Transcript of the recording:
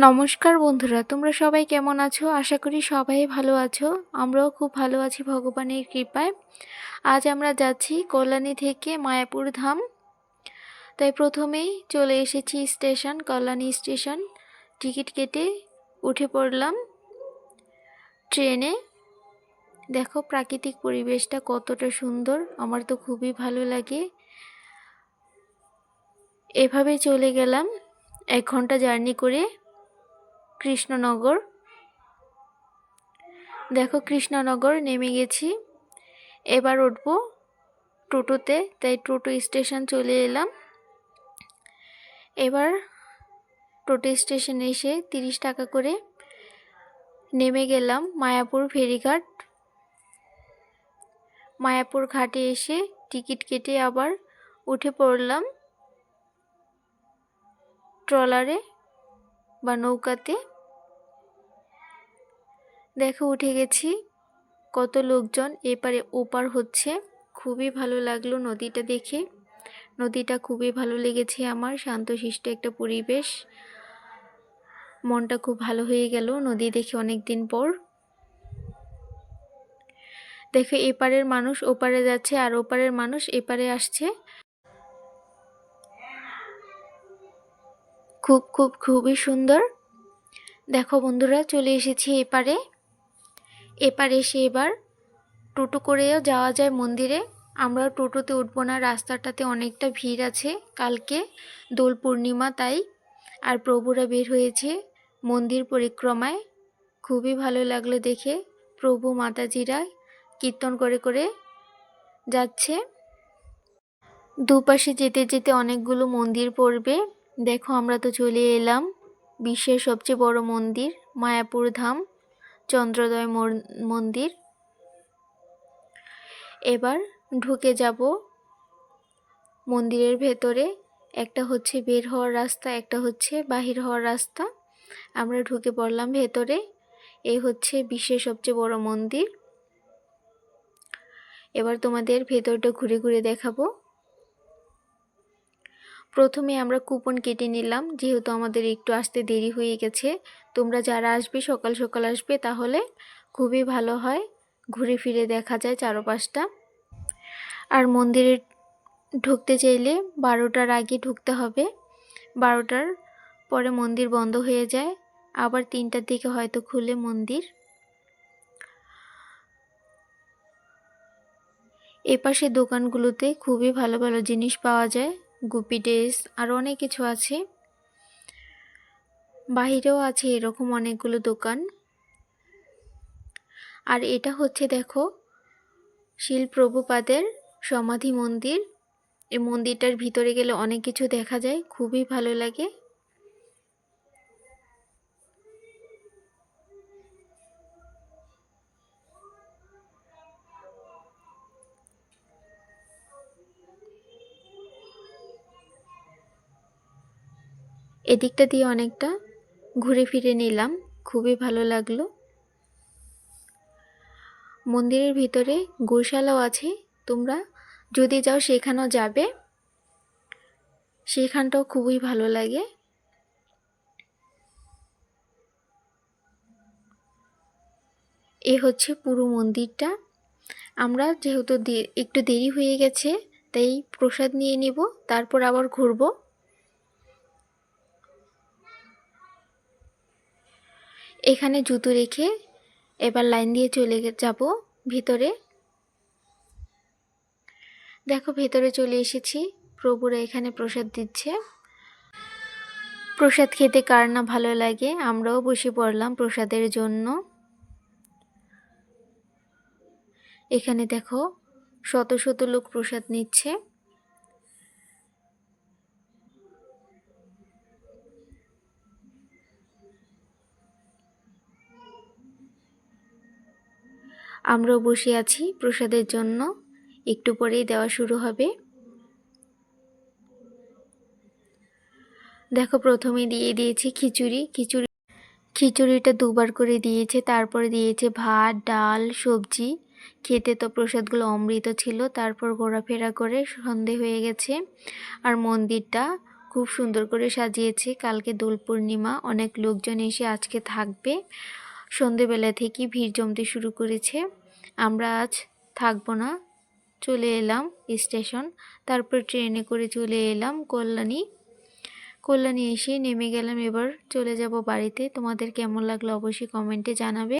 নমস্কার বন্ধুরা, তোমরা সবাই কেমন আছো? আশা করি সবাই ভালো আছো। আমরাও খুব ভালো আছি ভগবানের কৃপায়। আজ আমরা যাচ্ছি কল্যাণী থেকে মায়াপুর ধাম। তাই প্রথমেই চলে এসেছি স্টেশন, কল্যাণী স্টেশন। টিকিট কেটে উঠে পড়লাম ট্রেনে। দেখো প্রাকৃতিক পরিবেশটা কতটা সুন্দর, আমার তো খুবই ভালো লাগে। এভাবে চলে গেলাম 1 ঘন্টা জার্নি করে কৃষ্ণনগর। দেখো কৃষ্ণনগর নেমে গেছি। এবার উঠবো টোটোতে, তাই টোটো স্টেশন চলে এলাম। এবার টোটো স্টেশনে এসে 30 টাকা করে নেমে গেলাম মায়াপুর ফেরিঘাট। মায়াপুর ঘাটে এসে টিকিট কেটে আবার উঠে পড়লাম ট্রলারে বা নৌকাতে। দেখো উঠে গেছি, কত লোকজন এপারে ওপার হচ্ছে। খুবই ভালো লাগলো নদীটা দেখে। নদীটা খুবই ভালো লেগেছে আমার, শান্তশিষ্ট একটা পরিবেশ। মনটা খুব ভালো হয়ে গেল নদী দেখে অনেক দিন পর। দেখো এপারের মানুষ ওপারে যাচ্ছে আর ওপারের মানুষ এপারে আসছে। খুবই সুন্দর। দেখো বন্ধুরা, চলে এসেছি এপারে। এপারে এসে এবার টোটো করেও যাওয়া যায় মন্দিরে। আমরা টোটোতে উঠবো না, রাস্তাটাতে অনেকটা ভিড় আছে, কালকে দোল পূর্ণিমা তাই। আর প্রভুরা বের হয়েছে মন্দির পরিক্রমায়। খুবই ভালো লাগলো দেখে। প্রভু মাতাজিরা কীর্তন করে করে যাচ্ছে। দুপাশে যেতে যেতে অনেকগুলো মন্দির পড়বে। দেখো আমরা তো চলে এলাম বিশ্বের সবচেয়ে বড় মন্দির মায়াপুর ধাম, চন্দ্রোদয় মন্দির। এবার ঢুকে যাব মন্দিরের ভেতরে। একটা হচ্ছে বের হওয়ার রাস্তা, একটা হচ্ছে বাহির হওয়ার রাস্তা। আমরা ঢুকে পড়লাম ভেতরে। এই হচ্ছে বিশ্বের সবচেয়ে বড় মন্দির। এবার তোমাদের ভেতরটা ঘুরে ঘুরে দেখাবো। প্রথমে আমরা কুপন কেটে নিলাম, যেহেতু আমাদের একটু আসতে দেরি হয়ে গেছে। তোমরা যারা আসবে সকাল সকাল আসবে, তাহলে খুবই ভালো হয়, ঘুরে ফিরে দেখা যায় চারপাশটা। আর মন্দিরে ঢুকতে চাইলে 12টার আগে ঢুকতে হবে। 12টার পরে মন্দির বন্ধ হয়ে যায়, আবার 3টার দিকে হয়তো খুলে মন্দির। এপাশে দোকানগুলোতে খুবই ভালো ভালো জিনিস পাওয়া যায়, গুপি ড্রেস আর অনেক কিছু আছে। বাহিরেও আছে এরকম অনেকগুলো দোকান। আর এটা হচ্ছে দেখো শিল প্রভুপাদের সমাধি মন্দির। এই মন্দিরটার ভিতরে গেলে অনেক কিছু দেখা যায়, খুবই ভালো লাগে। এদিকটা দিয়ে অনেকটা ঘুরে ফিরে নিলাম, খুবই ভালো লাগলো। মন্দিরের ভিতরে গোশালাও আছে, তোমরা যদি যাও সেখানেও যাবে, সেখানটাও খুবই ভালো লাগে। এ হচ্ছে পুরো মন্দিরটা। আমরা যেহেতু একটু দেরি হয়ে গেছে, তাই প্রসাদ নিয়ে নিব, তারপর আবার ঘুরবো। এখানে জুতো রেখে এবার লাইন দিয়ে চলে যাব ভিতরে। দেখো ভেতরে চলে এসেছি, প্রভুরা এখানে প্রসাদ দিচ্ছে। প্রসাদ খেতে কার না ভালো লাগে, আমরাও বসে পড়লাম প্রসাদের জন্য। এখানে দেখো শত শত লোক প্রসাদ নিচ্ছে। আমরাও বসে আছি প্রসাদের জন্য, একটু পরেই দেওয়া শুরু হবে। দেখো প্রথমে দিয়ে দিয়েছি খিচুড়িটা দুবার করে দিয়েছে, তারপরে দিয়েছে ভাত, ডাল, সবজি। খেতে তো প্রসাদগুলো অমৃত ছিল। তারপর ঘোরাফেরা করে সন্ধে হয়ে গেছে, আর মন্দিরটা খুব সুন্দর করে সাজিয়েছে। কালকে দোল পূর্ণিমা, অনেক লোকজন এসে আজকে থাকবে। সন্ধেবেলা থেকে ভিড় জমতে শুরু করেছে। আমরা আজ থাকবো না, চলে এলাম স্টেশন। তারপর ট্রেনে করে চলে এলাম কল্যাণী এসে নেমে গেলাম। এবার চলে যাব বাড়িতে। তোমাদের কেমন লাগলো অবশ্যই কমেন্টে জানাবে।